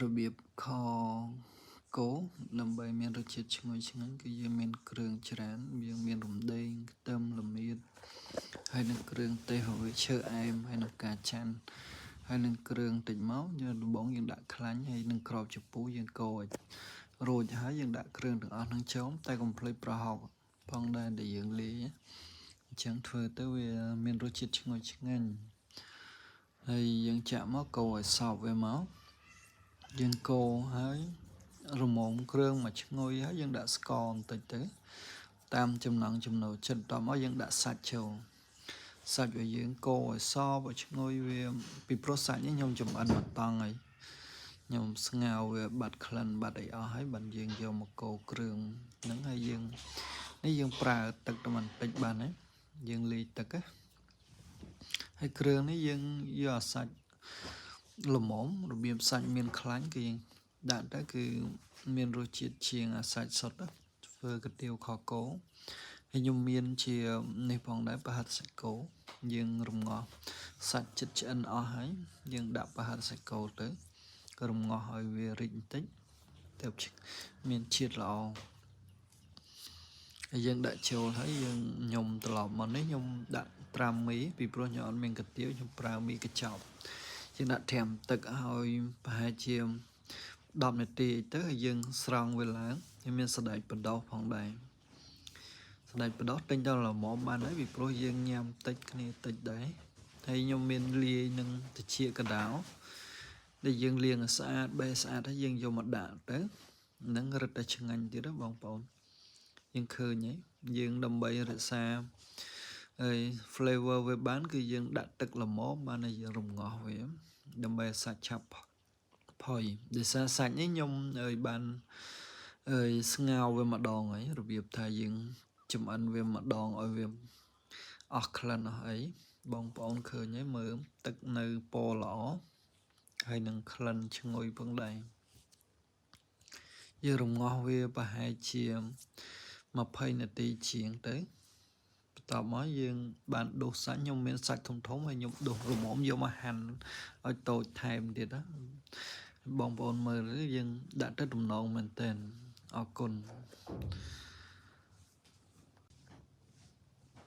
របៀបខគោដើម្បីមានរសជាតិឈ្ងុយឆ្ងាញ់គឺយើងមានគ្រឿងច្រើនយើងមានរំដេងខ្ទឹមល្មៀតហើយនឹងគ្រឿងទេសរវាឈើអែមហើយនឹងការឆាន់ហើយនឹងគ្រឿងតិចមកយើងដំបងយើងដាក់ខ្លាញ់ហើយនឹងក្របចំពោះយើងកូរឲ្យរួចហើយយើងដាក់គ្រឿងទាំងអស់ហ្នឹងចូលតែកុំភ្លេចប្រហុកផងដែរដែលយើងលាយអញ្ចឹងធ្វើទៅវាមានរសជាតិឈ្ងុយឆ្ងាញ់ហើយយើងចាក់មកកូរឲ្យសព្វវាមកយើងកូរហើយរមុំគ្រឿងមកឈ្ងុយហើយយើងដាក់ស្ករបន្តិចទៅតាមចំណង់ចំណូលចិត្តតមកយើងដាក់សាច់ចូលសាច់ឲ្យយើងកូរឲ្យសព្វឲ្យឈ្ងុយវាពីព្រោះសាច់នេះខ្ញុំចំអិនមកតង់ហើយខ្ញុំស្ងោរវាបាត់ក្លិនបាត់អីអស់ហើយបានយើងយកមកកូរគ្រឿងហ្នឹងហើយយើងនេះយើងប្រើទឹកតែបន្តិចបានហើយយើងលាយទឹកណាហើយគ្រឿងនេះយើងយកអាសាច់ល្មមរបៀបសាច់មានខ្លាញ់គឺយើងដាក់ទៅគឺមានរសជាតិជាងអាសាច់សុទ្ធធ្វើកាទៀវខគោហើយខ្ញុំមានជានេះផងដែរប្រហិតសាច់គោយើងរំងាស់សាច់ចិត្តឆ្អិនអស់ហើយយើងដាក់ប្រហិតសាច់គោទៅក៏រំងាស់ឲ្យវារីកបន្តិចទៅមានជាតិល្អហើយយើងដាក់ចូលហើយយើងញុំត្រឡប់មកនេះខ្ញុំដាក់ត្រាំមីពីព្រោះខ្ញុំអត់មានកាទៀវខ្ញុំប្រើមីកញ្ចប់យើងដាក់ត្រាំទឹកឲ្យប្រហែលជា10នាទីទៅហើយយើងស្រង់វាឡើងហើយមានសណ្តែកបដោសផងដែរសណ្តែកបដោសទិញដល់ល្មមបានហើយពីព្រោះយើងញ៉ាំតិចគ្នាតិចដែរហើយខ្ញុំមានលាយនឹងត្រចៀកកដោដែលយើងលាងឲ្យស្អាតបេះស្អាតហើយយើងយកមកដាក់ទៅនឹងរឹតតែឆ្ងាញ់ទៀតណាបងប្អូនយើងឃើញហើយយើងដើម្បីរក្សាហើយ flavor វាបានគឺយើងដាក់ទឹកល្មមបានហើយយើងរំងាស់វាដើម្បីឲ្យសាច់ឆាប់ផុយដោយសារសាច់នេះខ្ញុំបានស្ងោរវាម្ដងហើយរបៀបថាយើងចំអិនវាម្ដងឲ្យវាអស់ក្លិនអស់អីបងប្អូនឃើញហើយមើលទឹកនៅពណ៌ល្អហើយនឹងក្លិនឈ្ងុយផងដែរយើងរំងាស់វាប្រហែលជា20នាទីជាងទៅបន្ទាប់មកយើងបានដុសសាច់ខ្ញុំមានសាច់ធំៗហើយខ្ញុំដុសរមុំយកមកហាន់ឲ្យតូចថែមទៀតណាបងប្អូនមើលយើងដាក់ទៅដំណងមែនតើអរគុណ